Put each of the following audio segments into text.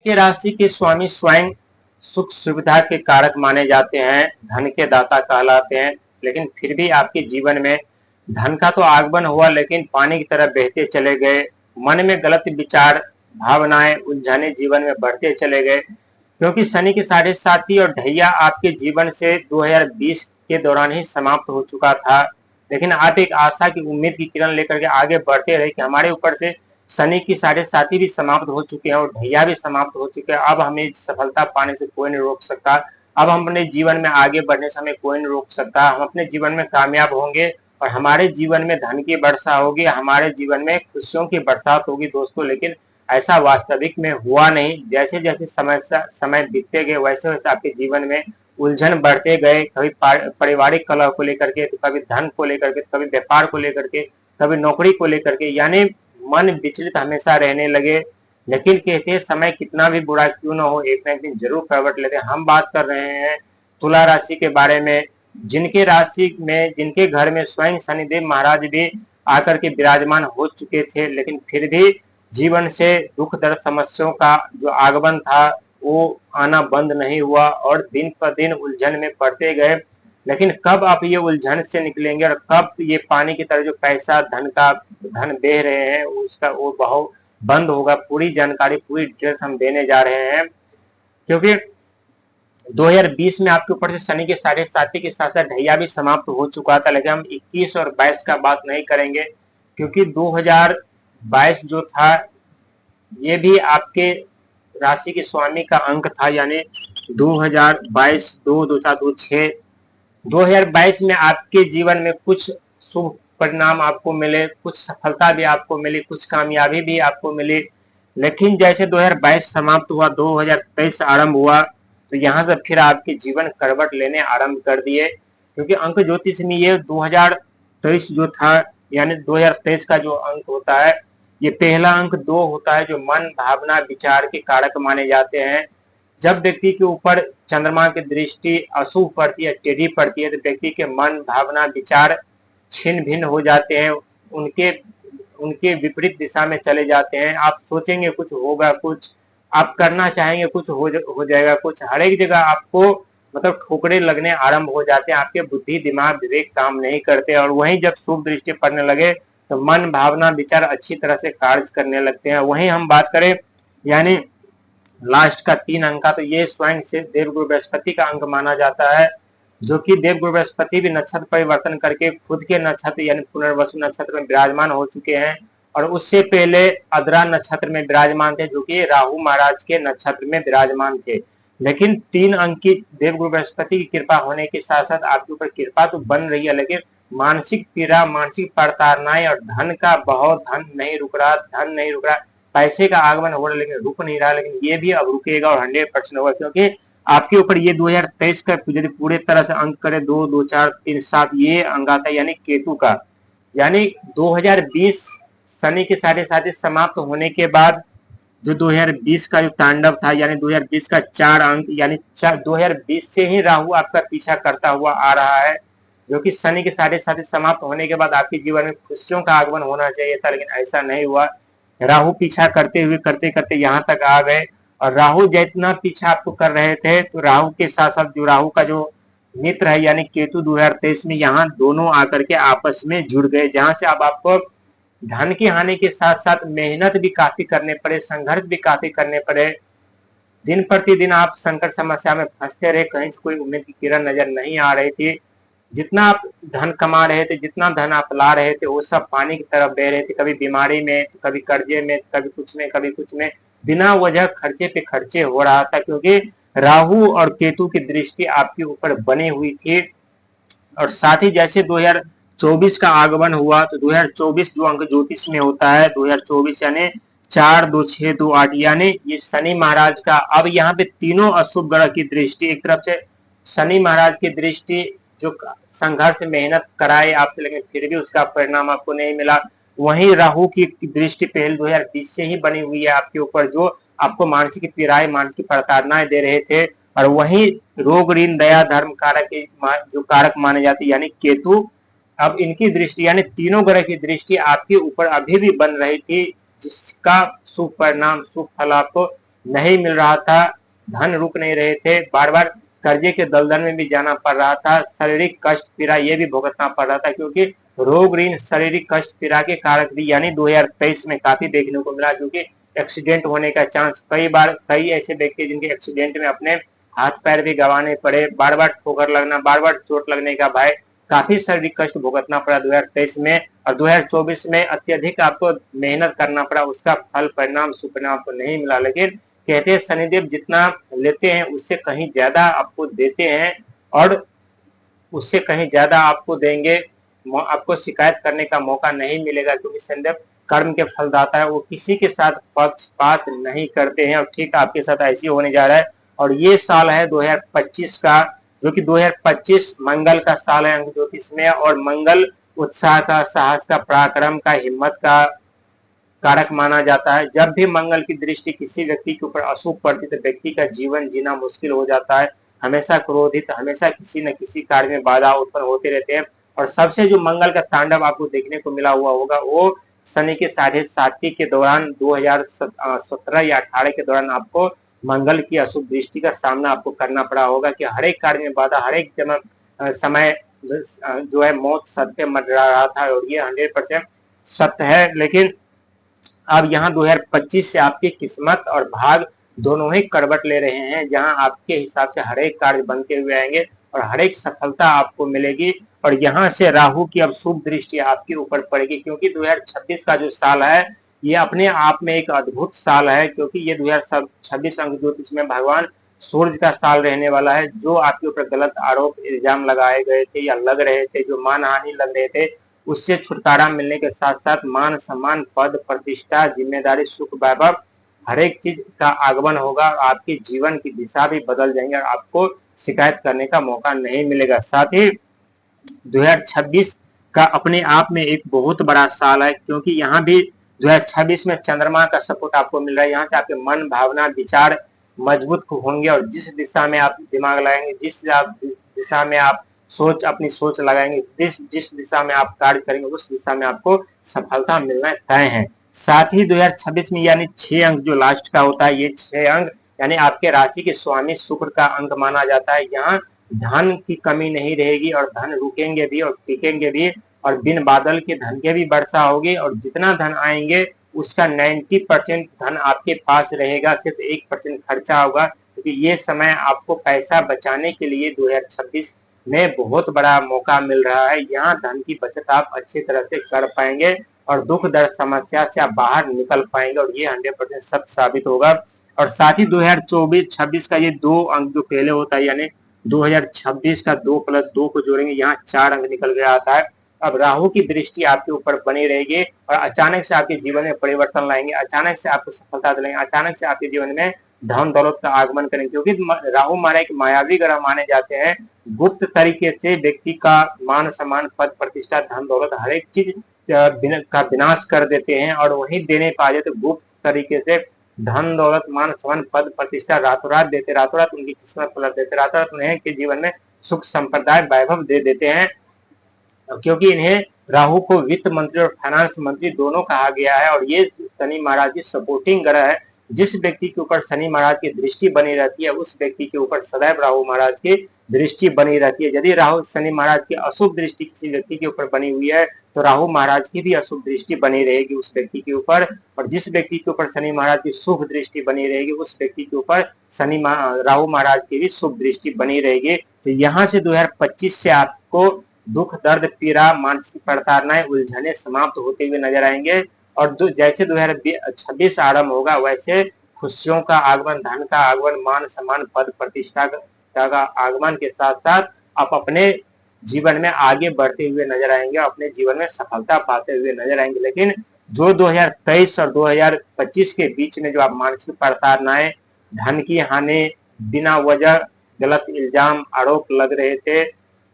जिनके राशि के स्वामी स्वयं सुख सुविधा के कारक माने जाते हैं, धन के दाता कहलाते हैं, लेकिन फिर भी आपके जीवन में धन का तो आगमन हुआ लेकिन पानी की तरह बहते चले गए। मन में गलत विचार, भावनाएं, उलझने जीवन में बढ़ते चले गए, क्योंकि शनि के साढ़े साथी और ढैया आपके जीवन से 2020 के दौरान ही समाप्त हो चुका था। लेकिन आप एक आशा की, उम्मीद की किरण लेकर के आगे बढ़ते रहे कि हमारे ऊपर से शनि की साढ़े साथी भी समाप्त हो चुके हैं और ढैया भी समाप्त हो चुके हैं। अब हमें सफलता पाने से कोई नहीं रोक सकता। अब हम अपने जीवन में आगे बढ़ने से हमें कोई नहीं रोक सकता। हम अपने जीवन में कामयाब होंगे और हमारे जीवन में धन की वर्षा होगी, हमारे जीवन में खुशियों की बरसात होगी दोस्तों। लेकिन ऐसा वास्तविक में हुआ नहीं। जैसे जैसे समय बीतते गए वैसे वैसे आपके जीवन में उलझन बढ़ते गए, कभी पारिवारिक कलह को लेकर के, तो कभी धन को लेकर के, कभी व्यापार को लेकर के, कभी नौकरी को लेकर के, यानी मन विचलित हमेशा रहने लगे। लेकिन कहते हैं समय कितना भी बुरा क्यों ना हो, एक ना एक दिन जरूर करवट लेते हैं। हम बात कर रहे हैं तुला राशि के बारे में, जिनके राशि में, जिनके घर में स्वयं शनिदेव महाराज भी आकर के विराजमान हो चुके थे, लेकिन फिर भी जीवन से दुख दर्द समस्याओं का जो आगमन था वो आना बंद नहीं हुआ और दिन पर दिन उलझन में पड़ते गए। लेकिन कब आप ये उलझन से निकलेंगे और कब ये पानी की तरह जो पैसा, धन बह रहे हैं उसका वो बहाव बंद होगा, पूरी जानकारी, पूरी डिटेल्स हम देने जा रहे हैं। क्योंकि 2020 में आपके ऊपर से शनि के साढ़े साथी के साथ साथ ढैया भी समाप्त हो चुका था, लेकिन हम 21 और 22 का बात नहीं करेंगे, क्योंकि 2022 जो था ये भी आपके राशि के स्वामी का अंक था, यानी 2022 2 2 4 2 6 2022 में आपके जीवन में कुछ शुभ परिणाम आपको मिले, कुछ सफलता भी आपको मिली, कुछ कामयाबी भी आपको मिली। लेकिन जैसे 2022 समाप्त हुआ, 2023 आरंभ हुआ, तो यहाँ से फिर आपके जीवन करवट लेने आरंभ कर दिए। क्योंकि अंक ज्योतिष में ये 2023 जो था, यानी 2023 का जो अंक होता है, ये पहला अंक 2 होता है, जो मन, भावना, विचार के कारक माने जाते हैं। जब व्यक्ति के ऊपर चंद्रमा की दृष्टि अशुभ पड़ती है, टेढ़ी पड़ती है, तो व्यक्ति के मन, भावना, विचार छिन्न भिन्न हो जाते हैं, उनके विपरीत दिशा में चले जाते हैं। आप सोचेंगे कुछ होगा, कुछ आप करना चाहेंगे कुछ हो जाएगा, कुछ हर एक जगह आपको मतलब ठोकरे लगने आरंभ हो जाते हैं। आपके बुद्धि, दिमाग, विवेक काम नहीं करते, और वहीं जब शुभ दृष्टि पड़ने लगे तो मन, भावना, विचार अच्छी तरह से कार्य करने लगते हैं। वहीं हम बात करें यानी लास्ट का 3 अंक का, तो ये स्वयं से देवगुरु बृहस्पति का अंक माना जाता है, जो कि देवगुरु बृहस्पति भी नक्षत्र परिवर्तन करके खुद के नक्षत्र यानी पुनर्वसु नक्षत्र में विराजमान हो चुके हैं, और उससे पहले अद्रा नक्षत्र में विराजमान थे, जो कि राहु महाराज के नक्षत्र में विराजमान थे। लेकिन 3 अंक की देवगुरु बृहस्पति की कृपा होने के साथ साथ आपके ऊपर कृपा तो बन रही है, लेकिन मानसिक पीड़ा, मानसिक प्रताड़नाएं और धन का बहुत, धन नहीं रुक रहा, पैसे का आगमन हो रहा है लेकिन रुक नहीं रहा। लेकिन ये भी अब रुकेगा और 100% होगा, क्योंकि आपके ऊपर ये 2023 का यदि पूरे तरह से अंक करें 2 2 4 3 7 ये अंक आता है, यानी केतु का। यानी 2020 शनि के साढ़े साथी समाप्त होने के बाद जो 2020 का जो तांडव था, यानी 2020 का 4 अंक, यानी 2020 से ही राहु आपका पीछा करता हुआ आ रहा है, जो कि शनि के साढ़े साथी समाप्त होने के बाद आपके जीवन में खुशियों का आगमन होना चाहिए था, लेकिन ऐसा नहीं हुआ। राहु पीछा करते हुए करते करते यहाँ तक आ गए, और राहु जितना पीछा आपको कर रहे थे, तो राहु के साथ साथ जो राहु का जो मित्र है यानी केतु 2023 में यहाँ दोनों आकर के आपस में जुड़ गए, जहां से अब आपको धन की हानि के साथ साथ मेहनत भी काफी करने पड़े, संघर्ष भी काफी करने पड़े। दिन प्रतिदिन आप संकट समस्या में फंसते रहे, कहीं से कोई उम्मीद की किरण नजर नहीं आ रही थी। जितना आप धन कमा रहे थे, जितना धन आप ला रहे थे, वो सब पानी की तरफ बह रहे थे, कभी बीमारी में, कभी कर्जे में, कभी कुछ में, बिना वजह खर्चे पे खर्चे हो रहा था, क्योंकि राहु और केतु की दृष्टि आपके ऊपर बनी हुई थी। और साथ ही जैसे 2024 का आगमन हुआ, तो 2024 जो अंक ज्योतिष में होता है, 2024 यानी 4 2 6 2 8, यानी ये शनि महाराज का। अब यहाँ पे तीनों अशुभ ग्रह की दृष्टि, एक तरफ से शनि महाराज की दृष्टि जो संघर्ष मेहनत कराए आपसे, लेकिन फिर भी उसका परिणाम आपको नहीं मिला। वहीं राहु की दृष्टि पहले 2020 से ही बनी हुई है आपके ऊपर, जो आपको मानसिक पीड़ाएं, मानसिक प्रताड़नाएं दे रहे थे। और वहीं रोग, ऋण, दया, धर्म कारक जो कारक माने जाते यानी केतु, अब इनकी दृष्टि यानी तीनों ग्रह की दृष्टि आपके ऊपर अभी भी बन रही थी, जिसका शुभ परिणाम, शुभ फल आपको नहीं मिल रहा था, धन रुक नहीं रहे थे, बार बार कर्जे के दलदल में भी जाना पड़ रहा था, शारीरिक कष्ट पीड़ा ये भी भुगतना पड़ रहा था, क्योंकि रोग ऋण शारीरिक कष्ट पीड़ा के कारक भी यानी 2023 में काफी देखने को मिला, क्योंकि एक्सीडेंट होने का चांस कई ऐसे व्यक्ति जिनके एक्सीडेंट में अपने हाथ पैर भी गंवाने पड़े, बार बार ठोकर लगना, बार बार चोट लगने का भय, काफी शारीरिक कष्ट भुगतना पड़ा 2023 में। और 2024 में अत्यधिक आपको मेहनत करना पड़ा, उसका फल परिणाम सुपरिणाम आपको नहीं मिला। लेकिन कहते हैं शनिदेव जितना लेते हैं उससे कहीं ज्यादा आपको देते हैं, और उससे कहीं ज्यादा आपको देंगे, आपको शिकायत करने का मौका नहीं मिलेगा, क्योंकि शनिदेव कर्म के फलदाता है, वो किसी के साथ पक्षपात नहीं करते हैं। और ठीक आपके साथ ऐसी होने जा रहा है। और ये साल है 2025 का, जो कि 2025 मंगल का साल है अंक ज्योतिष में, और मंगल उत्साह का, साहस का, पराक्रम का, हिम्मत का कारक माना जाता है। जब भी मंगल की दृष्टि किसी व्यक्ति के ऊपर अशुभ पड़ती तो व्यक्ति का जीवन जीना मुश्किल हो जाता है, हमेशा क्रोधित, हमेशा किसी न किसी कार्य में बाधा उत्पन्न होते रहते हैं। और सबसे जो मंगल का तांडव आपको देखने को मिला हुआ होगा वो शनि के 7.5 के दौरान 2017 या 18 के दौरान आपको मंगल की अशुभ दृष्टि का सामना आपको करना पड़ा होगा, कि हर एक कार्य में बाधा, हर एक समय जो है मौत सत्य मंडरा रहा था, और ये 100% सत्य है। लेकिन अब यहाँ 2025 से आपकी किस्मत और भाग दोनों ही करवट ले रहे हैं, जहां आपके हिसाब से हर एक कार्य बनते हुए आएंगे और हर एक सफलता आपको मिलेगी। और यहाँ से राहु की अब शुभ दृष्टि आपके ऊपर पड़ेगी, क्योंकि 2026 का जो साल है ये अपने आप में एक अद्भुत साल है, क्योंकि ये 2026 अंक ज्योतिष में भगवान सूर्य का साल रहने वाला है। जो आपके ऊपर गलत आरोप इल्जाम लगाए गए थे या लग रहे थे, जो मानहानि लग रहे थे, उससे छुटकारा मिलने के साथ साथ मान सम्मान, पद प्रतिष्ठा, जिम्मेदारी, सुख वैभव, हर एक चीज का आगमन होगा। आपके जीवन की दिशा भी बदल जाएंगे और आपको शिकायत करने का मौका नहीं मिलेगा। साथ ही 2026 का अपने आप में एक बहुत बड़ा साल है, क्योंकि यहाँ भी 2026 में चंद्रमा का सपोर्ट आपको मिल रहा है। यहाँ से आपके मन, भावना, विचार मजबूत होंगे, और जिस दिशा में आप दिमाग लगाएंगे, जिस दिशा में आप अपनी सोच लगाएंगे, जिस दिशा में आप कार्य करेंगे, उस दिशा में आपको सफलता मिलना तय है। साथ ही 2026 में यानी 6 अंक जो लास्ट का होता है, ये 6 अंक यानी आपके राशि के स्वामी शुक्र का अंक माना जाता है। यहाँ धन की कमी नहीं रहेगी, और धन रुकेंगे भी और टिकेंगे भी, और बिन बादल के धन के भी वर्षा होगी। और जितना धन आएंगे उसका 90% धन आपके पास रहेगा, सिर्फ 1% खर्चा होगा, क्योंकि ये समय आपको पैसा बचाने के लिए 2026 में बहुत बड़ा मौका मिल रहा है। यहाँ धन की बचत आप अच्छी तरह से कर पाएंगे, और दुख दर्द समस्या से आप बाहर निकल पाएंगे, और ये 100% सत्य साबित होगा। और साथ ही 2024-26 का ये 2 अंक जो पहले होता है, यानी 2026 का 2 + 2 को जोड़ेंगे, यहाँ 4 अंक निकल गया आता है। अब राहु की दृष्टि आपके ऊपर बनी रहेगी, और अचानक से आपके जीवन में परिवर्तन लाएंगे, अचानक से आपको सफलता दिलाएंगे, अचानक से आपके जीवन में धन दौलत का आगमन करेंगे, क्योंकि राहु हमारा एक मायावी ग्रह माने जाते हैं। गुप्त तरीके से व्यक्ति का मान सम्मान, पद प्रतिष्ठा, धन दौलत, हर एक चीज का विनाश कर देते हैं, और वही देने पा जाए तो गुप्त तरीके से धन दौलत, मान सम्मान, पद प्रतिष्ठा रातों रात देते, रातों रात उनकी किस्मत पलट देते, रातों रात उन्हें के जीवन में सुख संप्रदाय वैभव दे देते हैं, क्योंकि इन्हें राहु को वित्त मंत्री और फाइनेंस मंत्री दोनों कहा गया है। और ये शनि महाराज की सपोर्टिंग ग्रह है। जिस व्यक्ति के ऊपर शनि महाराज की दृष्टि बनी रहती है, उस व्यक्ति के ऊपर सदैव राहु महाराज की दृष्टि बनी रहती है। यदि राहु शनि महाराज की अशुभ दृष्टि किसी व्यक्ति के ऊपर बनी हुई है, तो राहु महाराज की भी अशुभ दृष्टि बनी रहेगी उस व्यक्ति के ऊपर। और जिस व्यक्ति के ऊपर शनि महाराज की शुभ दृष्टि बनी रहेगी, उस व्यक्ति के ऊपर राहु महाराज की भी शुभ दृष्टि बनी रहेगी। तो यहाँ से 2025 से आपको दुख, दर्द, पीड़ा, मानसिक प्रताड़नाएं, उलझने समाप्त होते हुए नजर आएंगे। और जैसे 2026 आरंभ होगा, वैसे खुशियों का आगमन, धन का आगमन, मान सम्मान, पद प्रतिष्ठा का आगमन के साथ साथ आप अपने जीवन में आगे बढ़ते हुए नजर आएंगे, अपने जीवन में सफलता पाते हुए नजर आएंगे। लेकिन जो 2023 और 2025 के बीच में जो आप मानसिक प्रताड़नाएं, धन की हानि, बिना वजह गलत इल्जाम, आरोप लग रहे थे,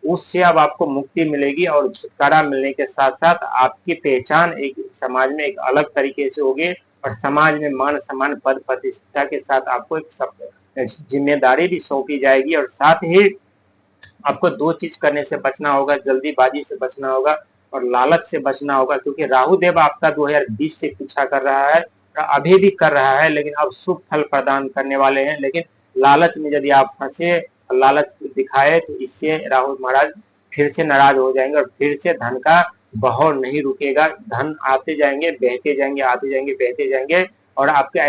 उससे अब आपको मुक्ति मिलेगी, और छुटकारा मिलने के साथ साथ आपकी पहचान एक समाज में एक अलग तरीके से होगी, और समाज में मान सम्मान, पद प्रतिष्ठा के साथ आपको एक जिम्मेदारी भी सौंपी जाएगी। और साथ ही आपको 2 चीज करने से बचना होगा, जल्दीबाजी से बचना होगा और लालच से बचना होगा, क्योंकि राहु देव आपका 2020 से पीछा कर रहा है, अभी भी कर रहा है, लेकिन अब शुभ फल प्रदान करने वाले हैं। लेकिन लालच में यदि आप फंसे, लालच दिखाए, तो इससे राहु महाराज फिर से नाराज हो जाएंगे और फिर से धन का बहाव नहीं रुकेगा। धन आते जाएंगे, बहते जाएंगे, आते जाएंगे, बहते जाएंगे और आपके